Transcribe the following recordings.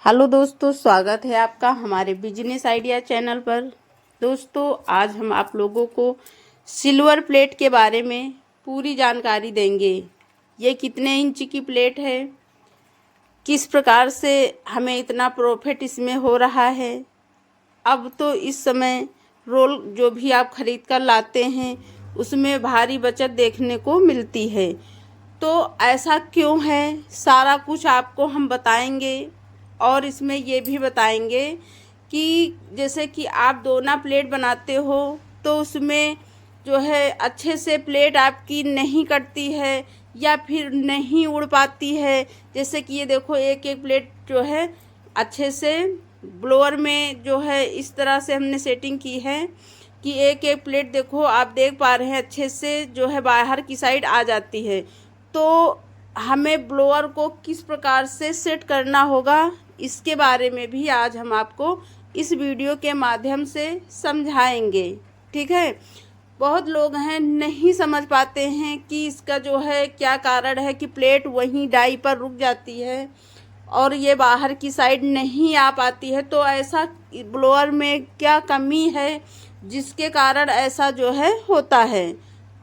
Hello दोस्तों, स्वागत है आपका हमारे बिजनेस आइडिया चैनल पर। दोस्तों, आज हम आप लोगों को सिल्वर प्लेट के बारे में पूरी जानकारी देंगे। ये कितने इंच की प्लेट है, किस प्रकार से हमें इतना प्रॉफिट इसमें हो रहा है। अब तो इस समय रोल जो भी आप खरीद कर लाते हैं उसमें भारी बचत देखने को मिलती है। तो ऐसा क्यों है, सारा कुछ आपको हम बताएंगे। और इसमें ये भी बताएंगे कि जैसे कि आप दोना प्लेट बनाते हो तो उसमें जो है अच्छे से प्लेट आपकी नहीं कटती है या फिर नहीं उड़ पाती है। जैसे कि ये देखो, एक एक प्लेट जो है अच्छे से ब्लोअर में जो है इस तरह से हमने सेटिंग की है कि एक एक प्लेट देखो, आप देख पा रहे हैं अच्छे से जो है बाहर की साइड आ जाती है। तो हमें ब्लोअर को किस प्रकार से सेट करना होगा, इसके बारे में भी आज हम आपको इस वीडियो के माध्यम से समझाएंगे। ठीक है, बहुत लोग हैं नहीं समझ पाते हैं कि इसका जो है क्या कारण है कि प्लेट वहीं डाई पर रुक जाती है और ये बाहर की साइड नहीं आ पाती है। तो ऐसा ब्लोअर में क्या कमी है जिसके कारण ऐसा जो है होता है।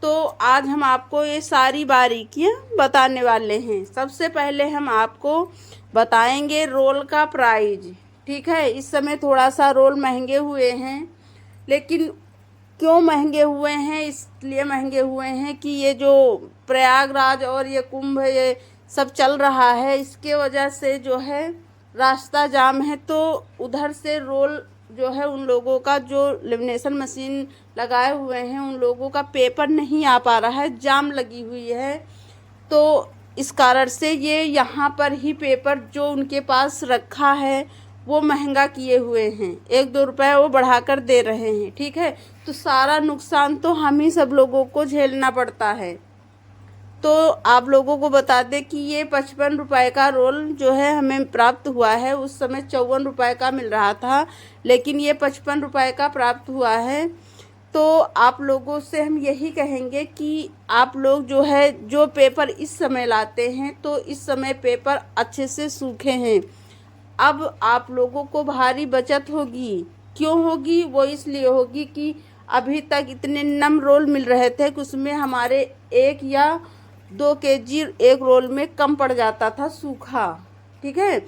तो आज हम आपको ये सारी बारीकियां बताने वाले हैं। सबसे पहले हम आपको बताएंगे रोल का प्राइस। ठीक है, इस समय थोड़ा सा रोल महंगे हुए हैं, लेकिन क्यों महंगे हुए हैं, इसलिए महंगे हुए हैं कि ये जो प्रयागराज और ये कुंभ ये सब चल रहा है, इसके वजह से जो है रास्ता जाम है। तो उधर से रोल जो है उन लोगों का जो लेमिनेशन मशीन लगाए हुए हैं उन लोगों का पेपर नहीं आ पा रहा है, जाम लगी हुई है। तो इस कारण से ये यहाँ पर ही पेपर जो उनके पास रखा है वो महंगा किए हुए हैं, 1-2 रुपए वो बढ़ाकर दे रहे हैं। ठीक है, तो सारा नुकसान तो हम ही सब लोगों को झेलना पड़ता है। तो आप लोगों को बता दें कि ये 55 रुपये का रोल जो है हमें प्राप्त हुआ है। उस समय 54 रुपये का मिल रहा था, लेकिन ये 55 रुपये का प्राप्त हुआ है। तो आप लोगों से हम यही कहेंगे कि आप लोग जो है जो पेपर इस समय लाते हैं तो इस समय पेपर अच्छे से सूखे हैं। अब आप लोगों को भारी बचत होगी। क्यों होगी? वो इसलिए होगी कि अभी तक इतने नम रोल मिल रहे थे कि उसमें हमारे 1 या 2 केजी एक रोल में कम पड़ जाता था सूखा। ठीक है,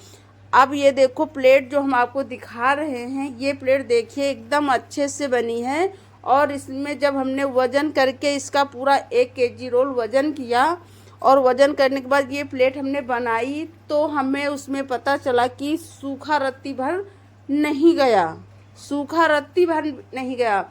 अब ये देखो प्लेट जो हम आपको दिखा रहे हैं, ये प्लेट देखिए एकदम अच्छे से बनी है। और इसमें जब हमने वज़न करके इसका पूरा 1 केजी रोल वज़न किया और वज़न करने के बाद ये प्लेट हमने बनाई तो हमें उसमें पता चला कि सूखा रत्ती भर नहीं गया, सूखा रत्ती भर नहीं गया।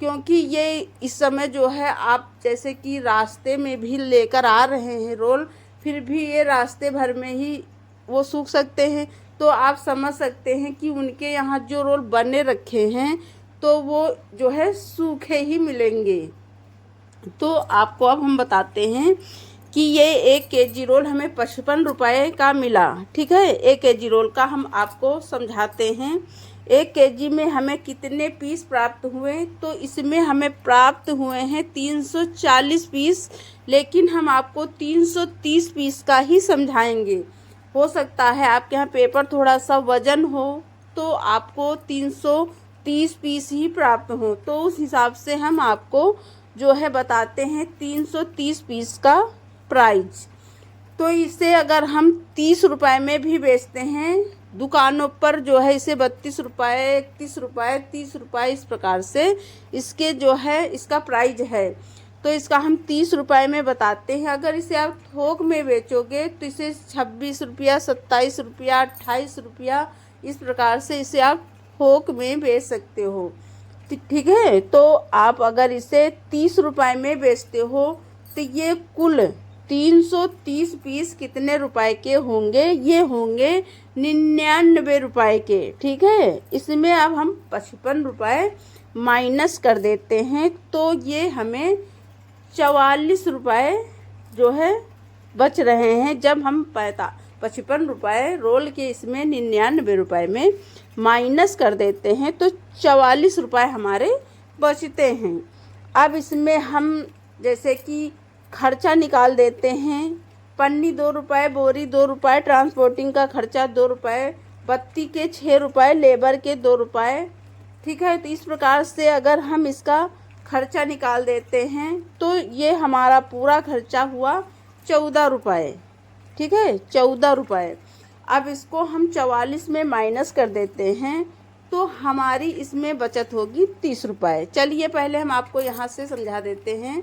क्योंकि ये इस समय जो है आप जैसे कि रास्ते में भी लेकर आ रहे हैं रोल, फिर भी ये रास्ते भर में ही वो सूख सकते हैं। तो आप समझ सकते हैं कि उनके यहाँ जो रोल बने रखे हैं तो वो जो है सूखे ही मिलेंगे। तो आपको अब हम बताते हैं कि ये 1 केजी रोल हमें 55 रुपये का मिला। ठीक है, 1 केजी रोल का हम आपको समझाते हैं। 1 केजी में हमें कितने पीस प्राप्त हुए, तो इसमें हमें प्राप्त हुए हैं 340 पीस, लेकिन हम आपको 330 पीस का ही समझाएंगे। हो सकता है आपके यहाँ पेपर थोड़ा सा वजन हो तो आपको 330 पीस ही प्राप्त हो, तो उस हिसाब से हम आपको जो है बताते हैं 330 पीस का प्राइस। तो इसे अगर हम 30 रुपये में भी बेचते हैं, दुकानों पर जो है इसे 32 रुपये, 31 रुपये, 30 रुपये इस प्रकार से इसके जो है इसका प्राइस है। तो इसका हम 30 रुपये में बताते हैं। अगर इसे आप थोक में बेचोगे तो इसे 26 रुपया, 27 रुपया, 28 रुपया इस प्रकार से इसे आप थोक में बेच सकते हो। ठीक है, तो आप अगर इसे 30 रुपये में बेचते हो तो ये कुल 330 पीस कितने रुपए के होंगे? ये होंगे 99 रुपये के। ठीक है, इसमें अब हम 55 रुपये माइनस कर देते हैं तो ये हमें 44 रुपये जो है बच रहे हैं। जब हम 55 रुपये रोल के इसमें 99 रुपये में माइनस कर देते हैं तो 44 रुपये हमारे बचते हैं। अब इसमें हम जैसे कि खर्चा निकाल देते हैं। पन्नी 2 रुपये, बोरी 2 रुपये, ट्रांसपोर्टिंग का खर्चा 2 रुपये, बत्ती के 6 रुपये, लेबर के 2 रुपये। ठीक है, तो इस प्रकार से अगर हम इसका खर्चा निकाल देते हैं तो ये हमारा पूरा खर्चा हुआ 14 रुपये। ठीक है, 14 रुपये। अब इसको हम 44 में माइनस कर देते हैं तो हमारी इसमें बचत होगी 30 रुपये। चलिए पहले हम आपको यहाँ से समझा देते हैं।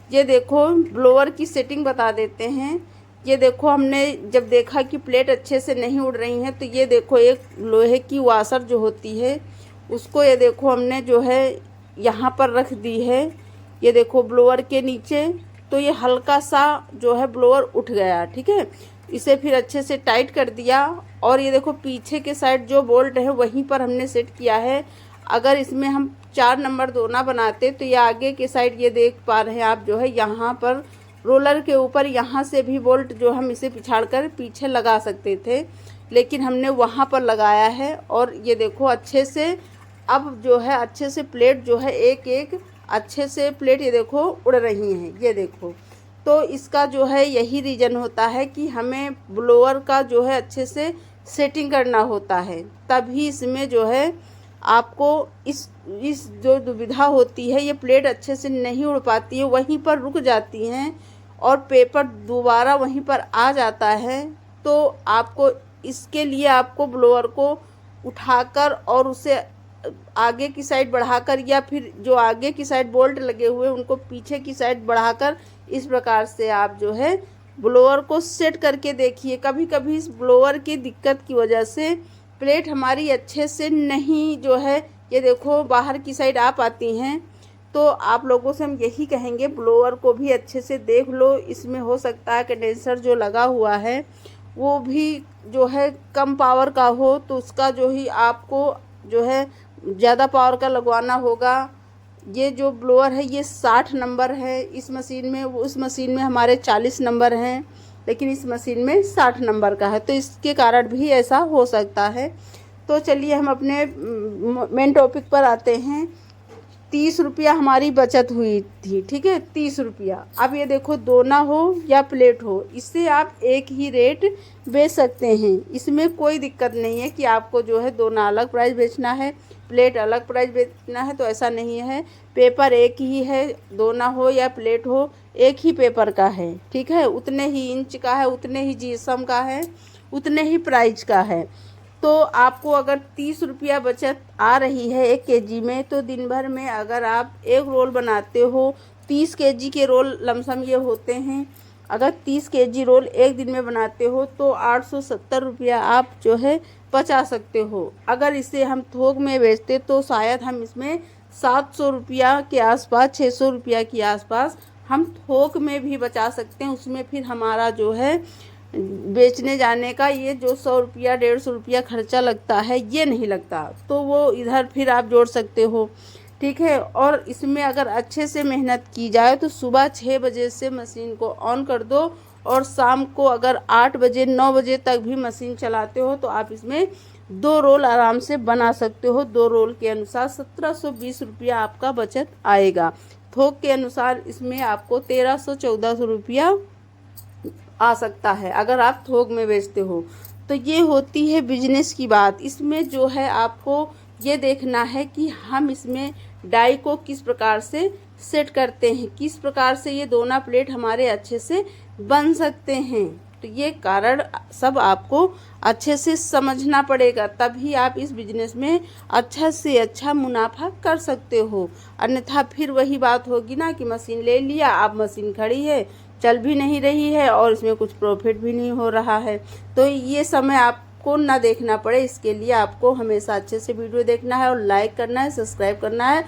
ये देखो ब्लोअर की सेटिंग बता देते हैं। ये देखो हमने जब देखा कि प्लेट अच्छे से नहीं उड़ रही हैं तो ये देखो एक लोहे की वाशर जो होती है उसको ये देखो हमने जो है यहाँ पर रख दी है। ये देखो ब्लोअर के नीचे, तो ये हल्का सा जो है ब्लोअर उठ गया। ठीक है, इसे फिर अच्छे से टाइट कर दिया और ये देखो पीछे के साइड जो बोल्ट है वहीं पर हमने सेट किया है। अगर इसमें हम 4 नंबर दोना बनाते तो ये आगे के साइड ये देख पा रहे हैं आप जो है यहाँ पर रोलर के ऊपर यहाँ से भी बोल्ट जो हम इसे पिछाड़ कर पीछे लगा सकते थे, लेकिन हमने वहाँ पर लगाया है। और ये देखो अच्छे से अब जो है अच्छे से प्लेट जो है एक एक अच्छे से प्लेट ये देखो उड़ रही हैं। ये देखो, तो इसका जो है यही रीज़न होता है कि हमें ब्लोअर का जो है अच्छे से सेटिंग करना होता है, तभी इसमें जो है आपको इस जो दुविधा होती है, ये प्लेट अच्छे से नहीं उड़ पाती है, वहीं पर रुक जाती हैं और पेपर दोबारा वहीं पर आ जाता है। तो आपको इसके लिए आपको ब्लोअर को उठाकर और उसे आगे की साइड बढ़ाकर या फिर जो आगे की साइड बोल्ट लगे हुए हैं उनको पीछे की साइड बढ़ाकर इस प्रकार से आप जो है ब्लोअर को सेट करके देखिए। कभी कभी इस ब्लोअर की दिक्कत की वजह से प्लेट हमारी अच्छे से नहीं जो है ये देखो बाहर की साइड आ पाती हैं। तो आप लोगों से हम यही कहेंगे ब्लोअर को भी अच्छे से देख लो। इसमें हो सकता है कंडेंसर जो लगा हुआ है वो भी जो है कम पावर का हो, तो उसका जो ही आपको जो है ज़्यादा पावर का लगवाना होगा। ये जो ब्लोअर है ये 60 नंबर है इस मशीन में, उस मशीन में हमारे 40 नंबर हैं, लेकिन इस मशीन में 60 नंबर का है, तो इसके कारण भी ऐसा हो सकता है। तो चलिए हम अपने मेन टॉपिक पर आते हैं। 30 रुपया हमारी बचत हुई थी। ठीक है, 30 रुपया। अब ये देखो दोना हो या प्लेट हो, इससे आप एक ही रेट बेच सकते हैं। इसमें कोई दिक्कत नहीं है कि आपको जो है दोना अलग प्राइस बेचना है, प्लेट अलग प्राइस बेचना है, तो ऐसा नहीं है। पेपर एक ही है, दोना हो या प्लेट हो एक ही पेपर का है। ठीक है, उतने ही इंच का है, उतने ही जीएसएम का है, उतने ही प्राइस का है। तो आपको अगर 30 रुपया बचत आ रही है 1 केजी में, तो दिन भर में अगर आप एक रोल बनाते हो, 30 केजी के रोल लमसम ये होते हैं, अगर 30 केजी रोल एक दिन में बनाते हो तो 870 रुपया आप जो है बचा सकते हो। अगर इसे हम थोक में बेचते तो शायद हम इसमें 700 रुपया के आसपास, 600 रुपया के आसपास हम थोक में भी बचा सकते हैं। उसमें फिर हमारा जो है बेचने जाने का ये जो 100 रुपया 150 रुपया खर्चा लगता है ये नहीं लगता, तो वो इधर फिर आप जोड़ सकते हो। ठीक है, और इसमें अगर अच्छे से मेहनत की जाए तो सुबह 6 बजे से मशीन को ऑन कर दो और शाम को अगर 8 बजे 9 बजे तक भी मशीन चलाते हो तो आप इसमें 2 रोल आराम से बना सकते हो। 2 रोल के अनुसार 1720 रुपया आपका बचत आएगा। थोक के अनुसार इसमें आपको 1300-1400 रुपया आ सकता है अगर आप थोक में बेचते हो। तो ये होती है बिजनेस की बात। इसमें जो है आपको ये देखना है कि हम इसमें डाई को किस प्रकार से सेट करते हैं, किस प्रकार से ये दोना प्लेट हमारे अच्छे से बन सकते हैं। तो ये कारण सब आपको अच्छे से समझना पड़ेगा, तभी आप इस बिजनेस में अच्छा से अच्छा मुनाफा कर सकते हो। अन्यथा फिर वही बात होगी ना कि मशीन ले लिया, अब मशीन खड़ी है, चल भी नहीं रही है और इसमें कुछ प्रॉफिट भी नहीं हो रहा है। तो ये समय आपको ना देखना पड़े, इसके लिए आपको हमेशा अच्छे से वीडियो देखना है और लाइक करना है, सब्सक्राइब करना है।